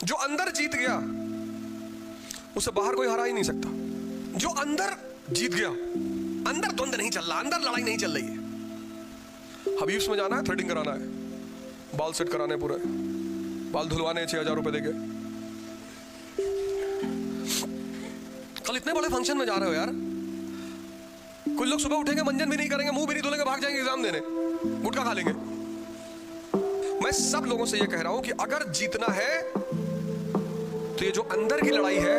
जो अंदर जीत गया उसे बाहर कोई हरा ही नहीं सकता। जो अंदर जीत गया, अंदर द्वंद नहीं चल रहा, अंदर लड़ाई नहीं चल रही है। हबीब्स में जाना है, थ्रेडिंग कराना है, बाल सेट कराने, पूरे बाल धुलवाने 6,000 रुपए देके। कल इतने बड़े फंक्शन में जा रहे हो यार, कुछ लोग सुबह उठेंगे, मंजन भी नहीं करेंगे, मुंह भी नहीं धुलेंगे, भाग जाएंगे एग्जाम देने, गुटखा खा लेंगे। मैं सब लोगों से ये कह रहा हूं कि अगर जीतना है तो ये जो अंदर की लड़ाई है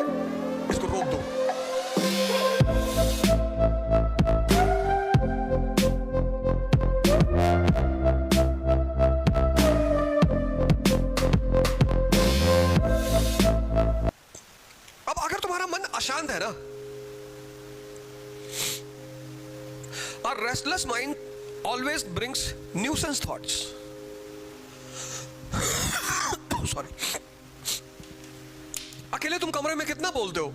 इसको रोक दो। अब अगर तुम्हारा मन अशांत है ना, a restless mind always brings nuisance thoughts. Sorry. अकेले तुम कमरे में कितना बोलते हो?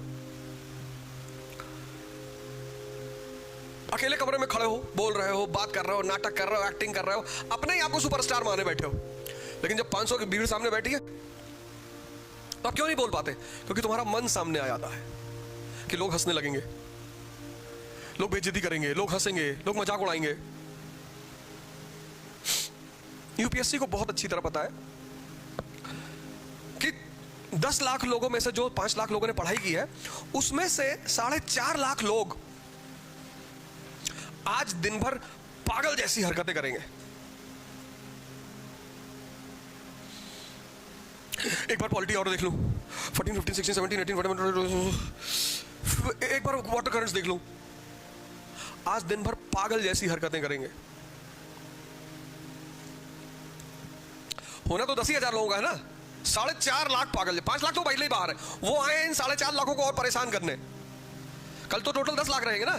अकेले कमरे में खड़े हो, बोल रहे हो, बात कर रहे हो, नाटक कर रहे हो, एक्टिंग कर रहे हो, अपने ही आपको सुपरस्टार माने बैठे हो। लेकिन जब 500 की भीड़ सामने बैठी है तो आप क्यों नहीं बोल पाते? क्योंकि तुम्हारा मन सामने आ जाता है कि लोग हंसने लगेंगे, लोग बेइज्जती करेंगे, लोग हंसेंगे, लोग मजाक उड़ाएंगे। यूपीएससी को बहुत अच्छी तरह पता है कि 10 लाख लोगों में से जो 5 लाख लोगों ने पढ़ाई की है, उसमें से 4.5 लाख लोग आज दिन भर पागल जैसी हरकतें करेंगे। एक बार पॉलिटी और देख लूं, 14, 15, 16, 17, 18, 21, एक बार वाटर करंट्स देख लूं, आज दिन भर पागल जैसी हरकतें करेंगे। होना तो 10,000 लोगों का है ना, 4.5 लाख पागल, 5 लाख तो पहले ही बाहर है, वो आए इन 4.5 लाखों को और परेशान करने। कल तो टोटल 10 लाख रहेंगे ना।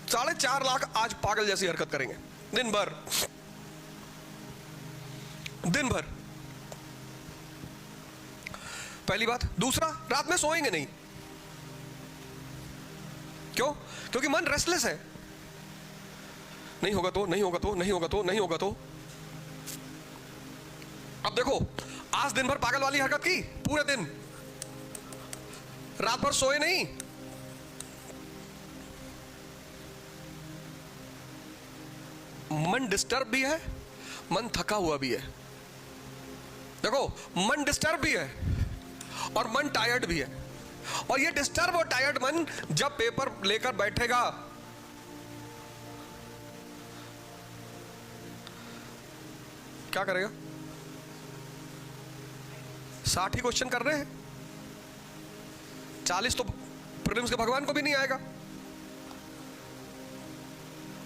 4.5 लाख आज पागल जैसी हरकत करेंगे दिन भर, दिन भर। पहली बात। दूसरा, रात में सोएंगे नहीं। क्यों? क्योंकि मन रेस्टलेस है। नहीं होगा तो, नहीं होगा तो, नहीं होगा तो, नहीं होगा तो। अब देखो, आज दिन भर पागल वाली हरकत की, पूरे दिन, रात भर सोए नहीं। मन डिस्टर्ब भी है, मन थका हुआ भी है। देखो, मन डिस्टर्ब भी है और मन टायर्ड भी है। और ये डिस्टर्ब और टायर्ड मन जब पेपर लेकर बैठेगा, क्या करेगा? 60 ही क्वेश्चन कर रहे हैं, 40 तो प्रीलिम्स के भगवान को भी नहीं आएगा।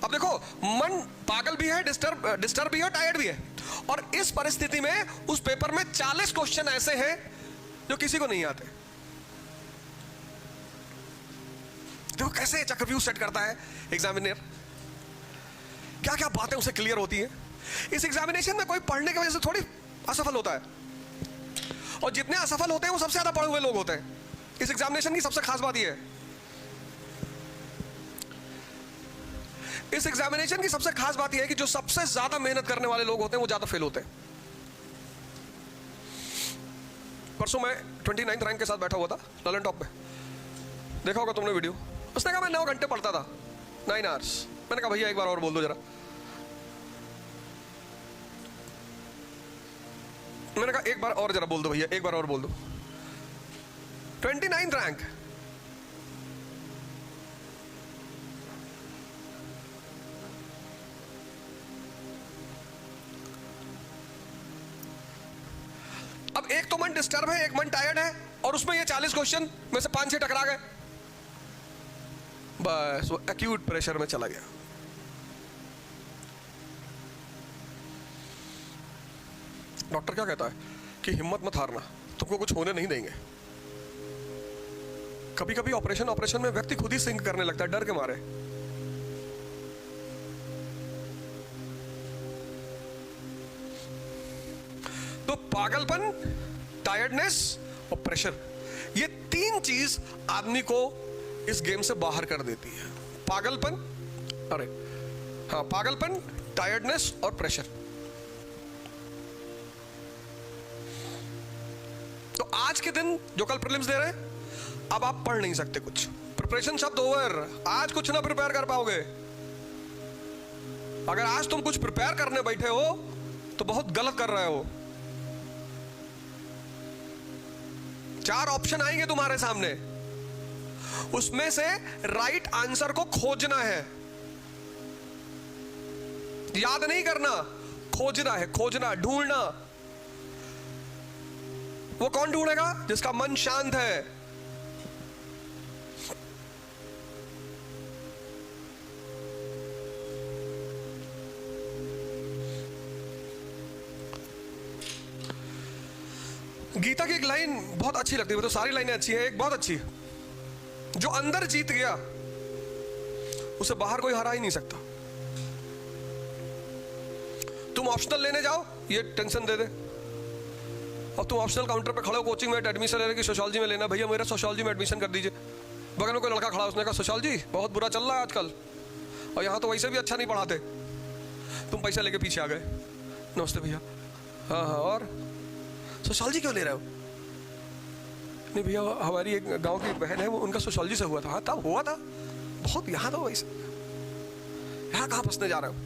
अब देखो, मन पागल भी है, डिस्टर्ब भी है, टायर्ड भी है। और इस परिस्थिति में उस पेपर में 40 क्वेश्चन ऐसे हैं जो किसी को नहीं आते। देखो कैसे चक्रव्यूह सेट करता है एग्जामिनर, क्या क्या बातें उसे क्लियर होती है। इस एग्जामिनेशन में कोई पढ़ने की वजह से थोड़ी असफल होता है, और जितने असफल होते हैं वो सबसे ज्यादा पढ़े हुए लोग होते हैं। इस एग्जामिनेशन की सबसे खास बात यह है, इस एग्जामिनेशन की सबसे खास बात यह है कि जो सबसे ज्यादा मेहनत करने वाले लोग होते हैं वो ज्यादा फेल होते हैं। परसों मैं 29th रैंक के साथ बैठा हुआ था ललन टॉप पे, देखा होगा तुमने वीडियो। उसने कहा मैं 9 घंटे पढ़ता था, 9 आवर्स। मैंने कहा भैया एक बार और बोल दो जरा। मैंने कहा एक बार और जरा बोल दो भैया, एक बार और बोल दो। 29th rank. अब एक तो मन डिस्टर्ब है, एक मन टायर्ड है, और उसमें ये 40 क्वेश्चन में से 5-6 टकरा गए, बस वो एक्यूट प्रेशर में चला गया। डॉक्टर क्या कहता है कि हिम्मत मत हारना, तुमको कुछ होने नहीं देंगे। कभी कभी ऑपरेशन में व्यक्ति खुद ही सिंक करने लगता है डर के मारे। तो पागलपन, टायर्डनेस और प्रेशर, ये 3 चीज आदमी को इस गेम से बाहर कर देती है। पागलपन, टायर्डनेस और प्रेशर। आज के दिन जो कल प्रीलिम्स दे रहे हैं, अब आप पढ़ नहीं सकते कुछ, प्रिपरेशन शब्द ओवर। आज कुछ ना प्रिपेयर कर पाओगे। अगर आज तुम कुछ प्रिपेयर करने बैठे हो तो बहुत गलत कर रहे हो। 4 ऑप्शन आएंगे तुम्हारे सामने, उसमें से राइट आंसर को खोजना है, याद नहीं करना, खोजना है, खोजना, ढूंढना। वो कौन ढूंढेगा? जिसका मन शांत है। गीता की एक लाइन बहुत अच्छी लगती है, तो सारी लाइनें अच्छी है, एक बहुत अच्छी है, जो अंदर जीत गया उसे बाहर कोई हरा ही नहीं सकता। तुम ऑप्शनल लेने जाओ, ये टेंशन दे दे, और तुम ऑप्शनल काउंटर पे खड़े हो, कोचिंग में एडमिशन लेने की, सोशियोलॉजी में लेना, भैया मेरा सोशियोलॉजी में एडमिशन कर दीजिए। बगल में कोई लड़का खड़ा, उसने कहा सोशियोलॉजी बहुत बुरा चल रहा है आजकल, और यहाँ तो वैसे भी अच्छा नहीं पढ़ाते। तुम पैसा लेके पीछे आ गए, नमस्ते भैया, हाँ हाँ, और सोशियोलॉजी क्यों ले रहे हो? नहीं भैया हमारी एक गांव की बहन है, वो उनका सोशियोलॉजी से हुआ था। हाँ तब हुआ था, बहुत यहाँ तो वैसे, यहाँ कहाँ फंसने जा रहे हो?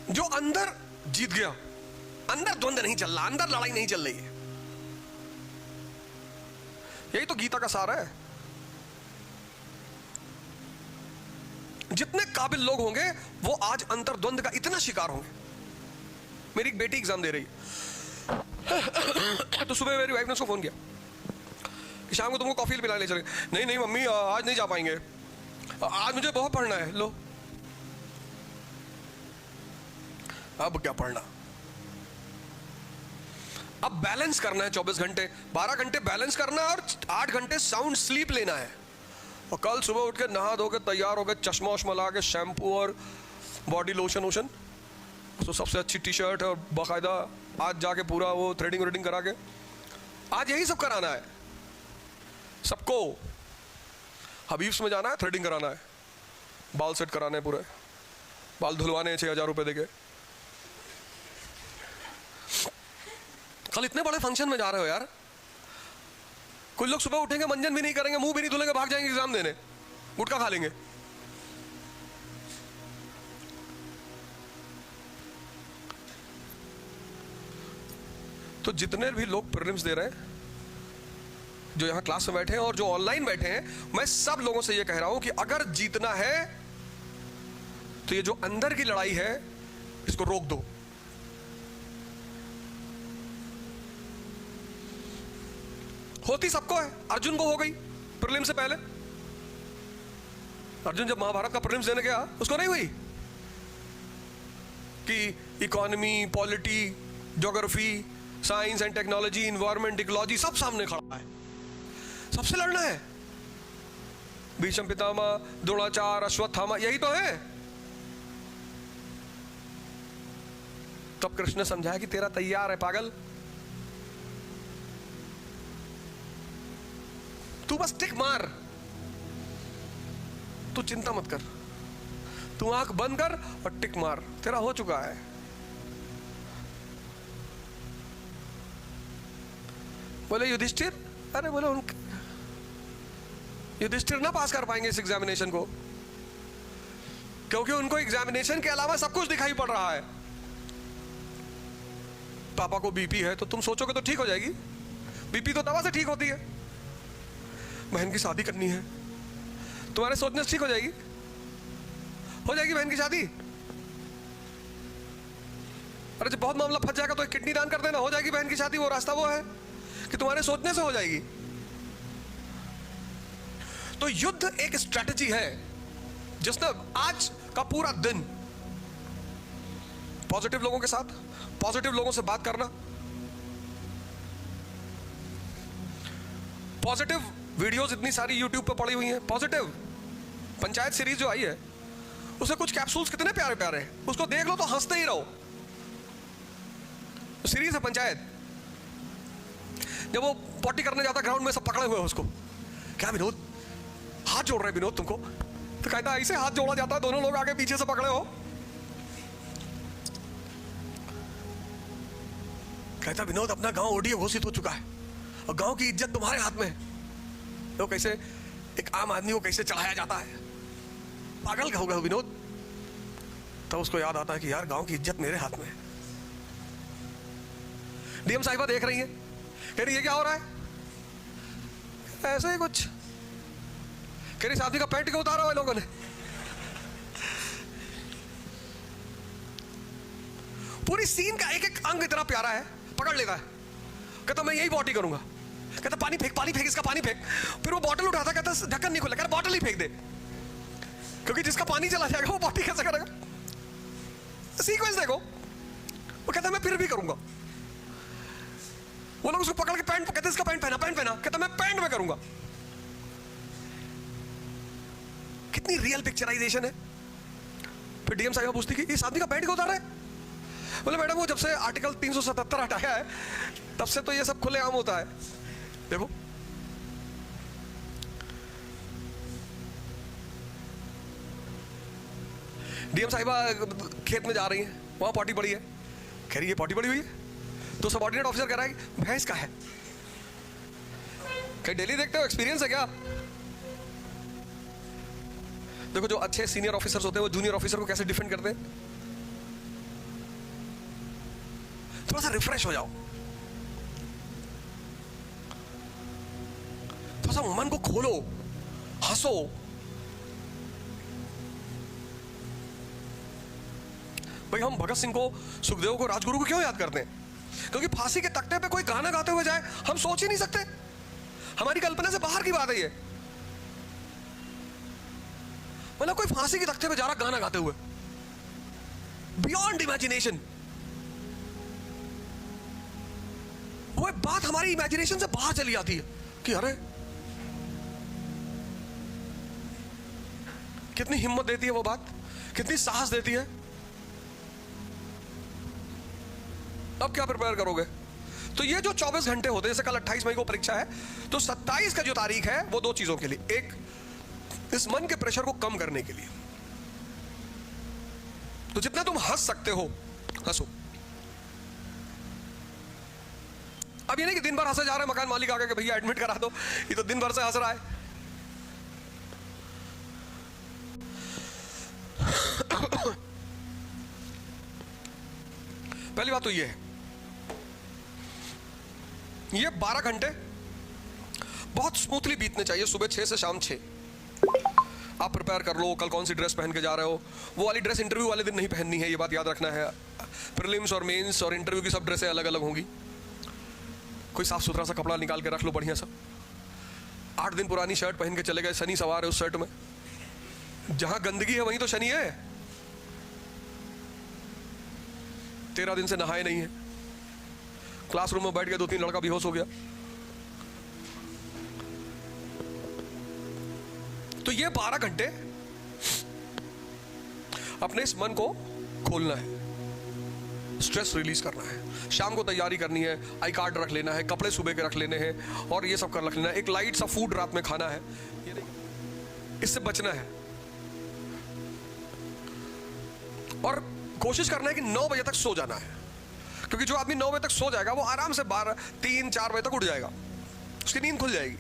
जो अंदर जीत गया, अंदर द्वंद्व नहीं चल रहा, अंदर लड़ाई नहीं चल रही है, यही तो गीता का सार है। जितने काबिल लोग होंगे वो आज अंतर द्वंद्व का इतना शिकार होंगे। मेरी एक बेटी एग्जाम दे रही है तो सुबह मेरी वाइफ ने उसको फोन किया कि शाम को तुमको कॉफी पिलाने ले चले। नहीं नहीं मम्मी आज नहीं जा पाएंगे, आज मुझे बहुत पढ़ना है। लो अब क्या पढ़ना, अब बैलेंस करना है। 24 घंटे 12 घंटे बैलेंस करना है और 8 घंटे साउंड स्लीप लेना है। और कल सुबह उठ के नहा धो के तैयार हो गए, चश्मा उश्मा लगा के, शैम्पू और बॉडी लोशन वोशन, तो सबसे अच्छी टी शर्ट और बाकायदा आज जाके पूरा वो थ्रेडिंग व्रेडिंग करा के, आज यही सब कराना है सबको। हबीब्स में जाना है, थ्रेडिंग कराना है, बाल सेट कराने हैं, पूरे बाल धुलवाने हैं 6,000 रुपए देके। कल इतने बड़े फंक्शन में जा रहे हो यार, कुछ लोग सुबह उठेंगे, मंजन भी नहीं करेंगे, मुंह भी नहीं धुलेंगे, भाग जाएंगे एग्जाम देने, गुटखा खा लेंगे। तो जितने भी लोग प्रीलिम्स दे रहे हैं, जो यहां क्लास में बैठे हैं और जो ऑनलाइन बैठे हैं, मैं सब लोगों से यह कह रहा हूं कि अगर जीतना है तो ये जो अंदर की लड़ाई है इसको रोक दो। होती सबको है, अर्जुन को हो गई प्रीलिम्स से पहले। अर्जुन जब महाभारत का प्रीलिम्स देने गया, उसको नहीं हुई कि economy, polity, geography, science and technology, environment, ecology सब सामने खड़ा है, सबसे लड़ना है। भीष्म पितामह, द्रोणाचार्य, अश्वत्थामा, यही तो है। तब कृष्ण ने समझाया कि तेरा तैयार है पागल, तू बस टिक मार, तू चिंता मत कर, तू आंख बंद कर और टिक मार, तेरा हो चुका है। बोले युधिष्ठिर, अरे बोले युधिष्ठिर ना पास कर पाएंगे इस एग्जामिनेशन को, क्योंकि उनको एग्जामिनेशन के अलावा सब कुछ दिखाई पड़ रहा है। पापा को बीपी है, तो तुम सोचोगे तो ठीक हो जाएगी, बीपी तो दवा से ठीक होती है। बहन की शादी करनी है, तुम्हारे सोचने से ठीक हो जाएगी, हो जाएगी बहन की शादी। अरे जब बहुत मामला फंस जाएगा तो एक किडनी दान कर देना, हो जाएगी बहन की शादी। वो रास्ता वो है कि तुम्हारे सोचने से हो जाएगी। तो युद्ध एक स्ट्रेटजी है जिसने आज का पूरा दिन पॉजिटिव लोगों के साथ, पॉजिटिव लोगों से बात करना, पॉजिटिव वीडियोस इतनी सारी यूट्यूब पे पड़ी हुई हैं, पॉजिटिव। पंचायत सीरीज जो आई है उसमें कुछ कैप्सूल्स कितने प्यारे प्यारे हैं, उसको देख लो तो हंसते ही रहो। सीरीज है पंचायत, जब वो पॉटी करने जाता ग्राउंड में, सब पकड़े हुए हैं उसको, क्या विनोद हाथ जोड़ रहे विनोद तुमको, तो कहता ऐसे हाथ जोड़ा जाता है, दोनों लोग आगे पीछे से पकड़े हो, कहता विनोद अपना गांव ओडीएफ घोषित हो चुका है और गांव की इज्जत तुम्हारे हाथ में है। तो कैसे एक आम आदमी को कैसे चढ़ाया जाता है, पागल का होगा विनोद। तो उसको याद आता है कि यार गांव की इज्जत मेरे हाथ में है। डीएम साहिबा देख रही है, कह रही है क्या हो रहा है, ऐसे ही कुछ। कह रही शादी का पैंट क्यों उतारा हुआ लोगों ने। पूरी सीन का एक एक अंग इतना प्यारा है, पकड़ लेता है। कहता मैं यही बॉटी करूंगा। कहता पानी फेंक इसका पानी फेंक। फिर वो बॉटल उठाता, कहता ढक्कन नहीं खोला, कहता बॉटल ही फेंक दे, क्योंकि जिसका पानी चला जाएगा वो बॉटी कैसे करेगा। सीक्वेंस देखो। वो कहता मैं फिर भी करूंगा। वो लोग उसको पकड़ के पैंट, कहते इसका पैंट पहना। कहता मैं पैंट में करूंगा। कितनी रियल पिक्चराइजेशन है। फिर डीएम साहिबा पूछती कि इस आदमी का पैंट क्यों उतार रहा है। बोले मैडम वो जब से आर्टिकल 377 हटाया है तब से तो ये सब खुलेआम होता है। देखो डीएम साहिबा खेत में जा रही है, वहां पॉटी पड़ी है। कह रही है पॉटी पड़ी हुई है। तो सबऑर्डिनेट ऑफिसर कह रहा है कि भैंस का है। कहीं डेली देखते हो, एक्सपीरियंस है क्या। देखो जो अच्छे सीनियर ऑफिसर्स होते हैं वो जूनियर ऑफिसर को कैसे डिफेंड करते हैं। थोड़ा सा रिफ्रेश हो जाओ, थोड़ा सा मन को खोलो, हंसो। भाई हम भगत सिंह को, सुखदेव को, राजगुरु को क्यों याद करते हैं। क्योंकि फांसी के तख्ते पे कोई गाना गाते हुए जाए हम सोच ही नहीं सकते। हमारी कल्पना से बाहर की बात है ये। मतलब कोई फांसी के तख्ते पे जा रहा गाना गाते हुए, बियॉन्ड इमेजिनेशन। वो बात हमारी इमेजिनेशन से बाहर चली जाती है कि अरे कितनी हिम्मत देती है वो बात, कितनी साहस देती है। अब क्या प्रिपेयर करोगे। तो ये जो 24 घंटे होते हैं, जैसे कल 28 मई को परीक्षा है, तो 27 का जो तारीख है वो 2 चीजों के लिए। एक, इस मन के प्रेशर को कम करने के लिए। तो जितना तुम हंस सकते हो हंसो। अब ये नहीं कि दिन भर हंसे जा रहे, मकान मालिक आके कि भैया एडमिट करा दो, ये तो दिन भर से हंस रहा है। पहली बात तो ये है, ये 12 घंटे बहुत स्मूथली बीतने चाहिए। सुबह 6 से शाम 6 आप प्रिपेयर कर लो। कल कौन सी ड्रेस पहन के जा रहे हो, वो वाली ड्रेस इंटरव्यू वाले दिन नहीं पहननी है, ये बात याद रखना है। प्रीलिम्स और मेंस और इंटरव्यू की सब ड्रेसें अलग अलग होंगी। कोई साफ सुथरा सा कपड़ा निकाल के रख लो बढ़िया सा। 8 दिन पुरानी शर्ट पहन के चले गए, शनि सवार है उस शर्ट में। जहां गंदगी है वहीं तो शनि है। 13 दिन से नहाए नहीं है, क्लासरूम में बैठ गए, 2-3 लड़का बेहोश हो गया। तो ये 12 घंटे अपने इस मन को खोलना है, स्ट्रेस रिलीज करना है। शाम को तैयारी करनी है, आई कार्ड रख लेना है, कपड़े सुबह के रख लेने हैं और ये सब कर रख लेना है। एक लाइट सा फूड रात में खाना है, ये नहीं, इससे बचना है। और कोशिश करना है कि 9 बजे तक सो जाना है, क्योंकि जो आदमी 9 बजे तक सो जाएगा वो आराम से 12, 3, 4 बजे तक उठ जाएगा, उसकी नींद खुल जाएगी।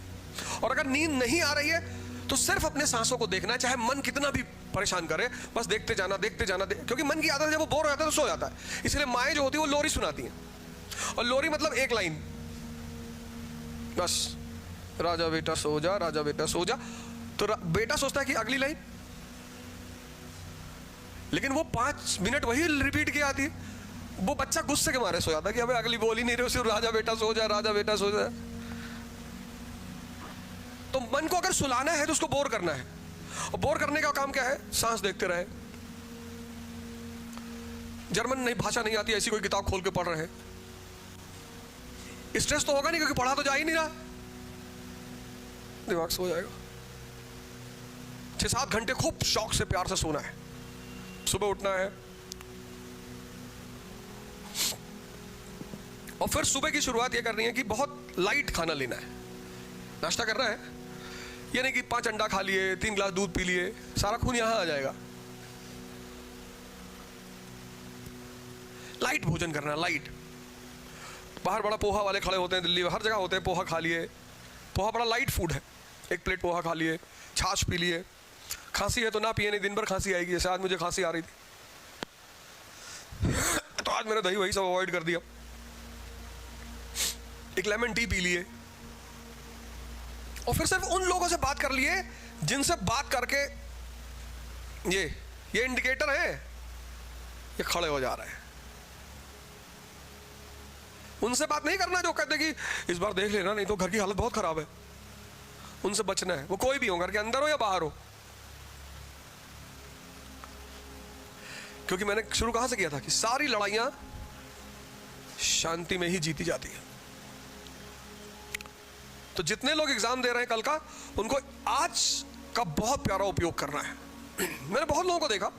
और अगर नींद नहीं आ रही है तो सिर्फ अपने सांसों को देखना है, चाहे मन कितना भी परेशान करे, बस देखते जाना, क्योंकि मन की आदत है जब वो बोर हो जाता है तो सो जाता है। इसलिए माएँ जो होती है वो लोरी सुनाती हैं, और लोरी मतलब एक लाइन बस, राजा बेटा सो जा, राजा बेटा सो जा। तो बेटा सोचता है कि अगली लाइन, लेकिन वो 5 मिनट वही रिपीट किया आती है। वो बच्चा गुस्से के मारे सो जाता है कि हमें अगली बोल ही नहीं रहे, सिर्फ राजा बेटा सो जा, राजा बेटा सो जा। तो मन को अगर सुलाना है तो उसको बोर करना है, और बोर करने का काम क्या है, सांस देखते रहे। जर्मन नहीं, भाषा नहीं आती, ऐसी कोई किताब खोल के पढ़ रहे हैं, स्ट्रेस तो होगा नहीं क्योंकि पढ़ा तो जा ही नहीं रहा, दिमाग सो जाएगा। 6-7 घंटे खूब शौक से प्यार से सोना है, सुबह उठना है। और फिर सुबह की शुरुआत ये करनी है कि बहुत लाइट खाना लेना है। नाश्ता करना है, ये नहीं कि 5 अंडा खा लिए, 3 गिलास दूध पी लिए, सारा खून यहां आ जाएगा। लाइट भोजन करना, लाइट। बाहर बड़ा पोहा वाले खड़े होते हैं, दिल्ली में हर जगह होते हैं, पोहा खा लिए। पोहा बड़ा लाइट फूड है, एक प्लेट पोहा खा लिए, छाछ पी लिए। खांसी है तो ना पिए, नहीं दिन भर खांसी आएगी। जैसे आज मुझे खांसी आ रही थी तो आज मैंने दही वही सब अवॉइड कर दिया। एक लेमन टी पी लिए और फिर सिर्फ उन लोगों से बात कर लिए जिनसे बात करके ये इंडिकेटर है ये खड़े हो जा रहे हैं। उनसे बात नहीं करना जो कहते कि इस बार देख लेना नहीं तो घर की हालत बहुत खराब है। उनसे बचना है, वो कोई भी हो, घर के अंदर हो या बाहर हो। क्योंकि मैंने शुरू कहां से किया था कि सारी लड़ाइयां शांति में ही जीती जाती है। तो जितने लोग एग्जाम दे रहे हैं कल का, उनको आज का बहुत प्यारा उपयोग करना है। मैंने बहुत लोगों को देखा,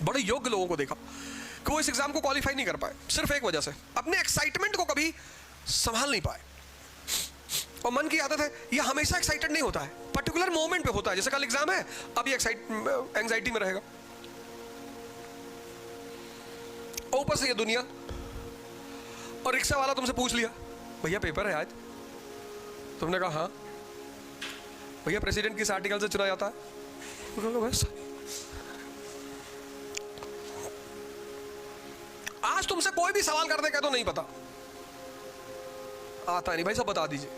बड़े योग्य लोगों को देखा कि वो इस एग्जाम को क्वालिफाई नहीं कर पाए, सिर्फ एक वजह से, अपने एक्साइटमेंट को कभी संभाल नहीं पाए। और मन की आदत है, ये हमेशा एक्साइटेड नहीं होता है, पर्टिकुलर मोमेंट पे होता है। जैसे कल एग्जाम है, अब ये एंजाइटी में रहेगा। और ऊपर से ये दुनिया, और रिक्शा वाला तुमसे पूछ लिया भैया पेपर है आज, तुमने कहा हाँ। भैया प्रेसिडेंट किस आर्टिकल से चुना जाता है? बस आज तुमसे कोई भी सवाल कर दे, कह दो नहीं पता, आता नहीं भाई साहब बता दीजिए।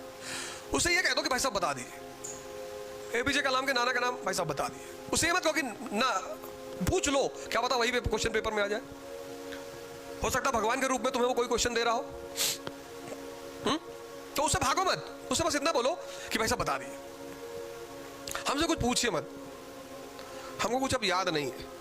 उसे ये कह दो कि भाई साहब बता दीजिए। एपीजे कलाम के नाना का नाम भाई साहब बता दिए। उसे ये मत कहो कि ना पूछ लो, क्या पता वही क्वेश्चन पेपर में आ जाए। हो सकता भगवान के रूप में तुम्हें वो कोई क्वेश्चन दे रहा हो। तो उससे भागो मत, उससे बस इतना बोलो कि भाई साहब बता दिए। हमसे कुछ पूछिए मत, हमको कुछ अब याद नहीं है।